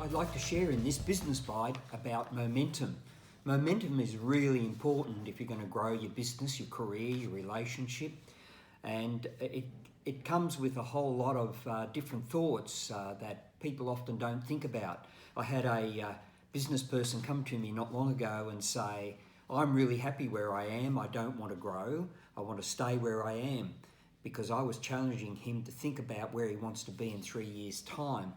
I'd like to share in this business bite about momentum. Momentum is really important if you're going to grow your business, your career, your relationship, and it comes with a whole lot of different thoughts that people often don't think about. I had a business person come to me not long ago and say, I'm really happy where I am, I don't want to grow, I want to stay where I am, because I was challenging him to think about where he wants to be in 3 years' time.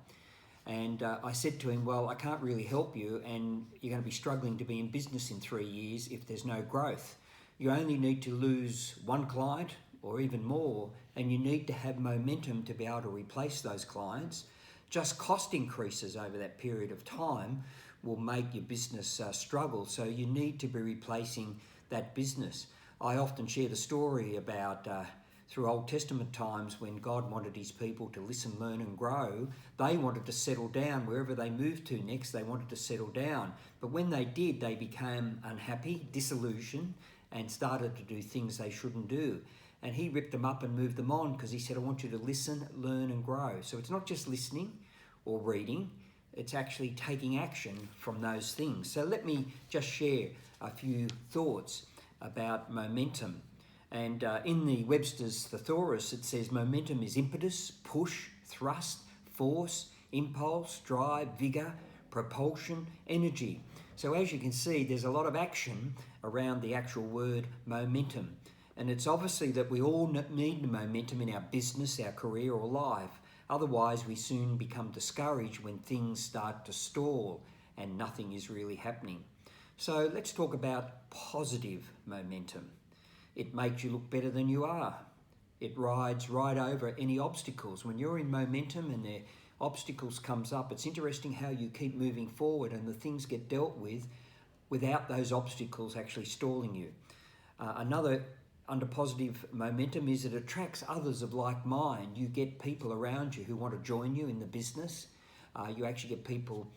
And I said to him, well, I can't really help you, and you're going to be struggling to be in business in 3 years if there's no growth. You only need to lose one client or even more, and you need to have momentum to be able to replace those clients. Just cost increases over that period of time will make your business struggle, so you need to be replacing that business. I often share the story about through Old Testament times when God wanted his people to listen, learn and grow. They wanted to settle down wherever they moved to next. They wanted to settle down, but when they did, they became unhappy, disillusioned, and started to do things they shouldn't do. And he ripped them up and moved them on, because he said, I want you to listen, learn and grow. So it's not just listening or reading, it's actually taking action from those things. So let me just share a few thoughts about momentum. And in the Webster's Thesaurus, it says momentum is impetus, push, thrust, force, impulse, drive, vigour, propulsion, energy. So as you can see, there's a lot of action around the actual word momentum. And it's obviously that we all need momentum in our business, our career or life. Otherwise, we soon become discouraged when things start to stall and nothing is really happening. So let's talk about positive momentum. It makes you look better than you are. It rides right over any obstacles. When you're in momentum and the obstacles comes up, it's interesting how you keep moving forward and the things get dealt with without those obstacles actually stalling you. Another under positive momentum is it attracts others of like mind. You get people around you who want to join you in the business. You actually get people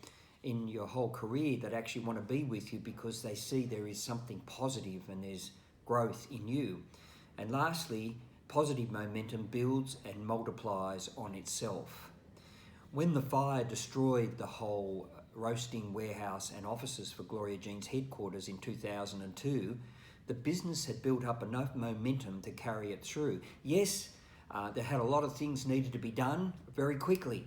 in your whole career that actually want to be with you because they see there is something positive and there's growth in you. And lastly, positive momentum builds and multiplies on itself. When the fire destroyed the whole roasting warehouse and offices for Gloria Jean's headquarters in 2002, the business had built up enough momentum to carry it through. Yes, there had a lot of things needed to be done very quickly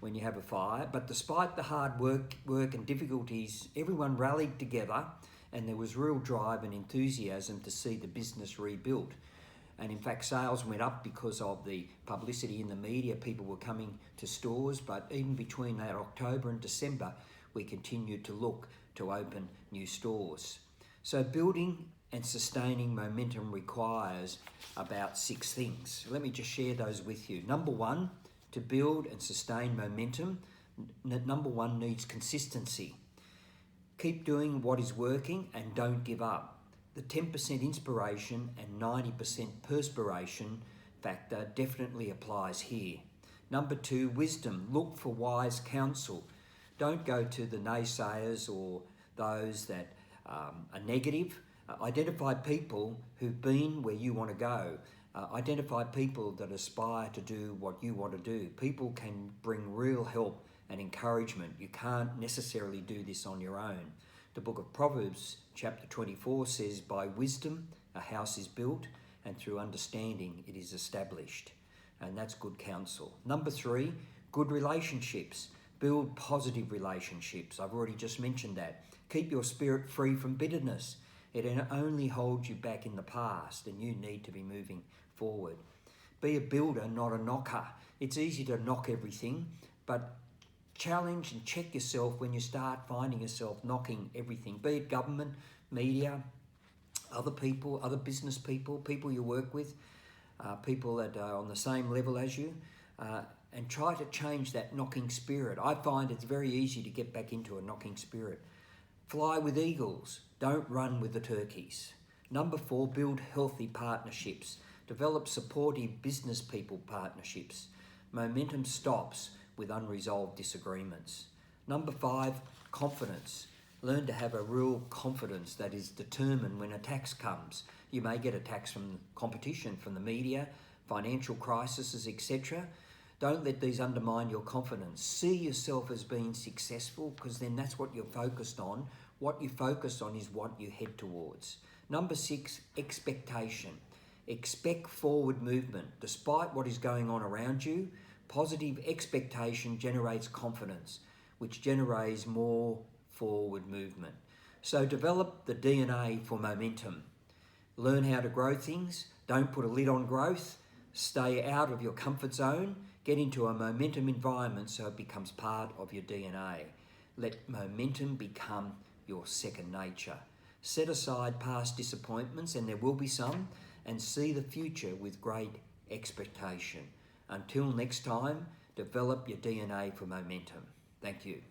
when you have a fire, but despite the hard work and difficulties, everyone rallied together and there was real drive and enthusiasm to see the business rebuilt. And in fact, sales went up because of the publicity in the media. People were coming to stores, but even between that October and December, we continued to look to open new stores. So building and sustaining momentum requires about 6 things. Let me just share those with you. Number one, to build and sustain momentum, number one needs consistency. Keep doing what is working and don't give up. The 10% inspiration and 90% perspiration factor definitely applies here. Number 2, wisdom. Look for wise counsel. Don't go to the naysayers or those that are negative. Identify people who've been where you want to go. Identify people that aspire to do what you want to do. People can bring real help and encouragement. You can't necessarily do this on your own. The book of Proverbs chapter 24 says, by wisdom a house is built and through understanding it is established. And that's good counsel. Number 3, good relationships. Build positive relationships. I've already just mentioned that. Keep your spirit free from bitterness. It only holds you back in the past and you need to be moving forward. Be a builder, not a knocker. It's easy to knock everything, but challenge and check yourself when you start finding yourself knocking everything, be it government, media, other people, other business people, people you work with, people that are on the same level as you, and try to change that knocking spirit. I find it's very easy to get back into a knocking spirit. Fly with eagles, don't run with the turkeys. Number 4, build healthy partnerships. Develop supportive business people partnerships. Momentum stops with unresolved disagreements. Number 5, confidence. Learn to have a real confidence that is determined when attacks comes. You may get attacks from competition, from the media, financial crises, etc. Don't let these undermine your confidence. See yourself as being successful, because then that's what you're focused on. What you focus on is what you head towards. Number 6, expectation. Expect forward movement. Despite what is going on around you, positive expectation generates confidence, which generates more forward movement. So develop the DNA for momentum. Learn how to grow things. Don't put a lid on growth. Stay out of your comfort zone. Get into a momentum environment so it becomes part of your DNA. Let momentum become your second nature. Set aside past disappointments, and there will be some, and see the future with great expectation. Until next time, develop your DNA for momentum. Thank you.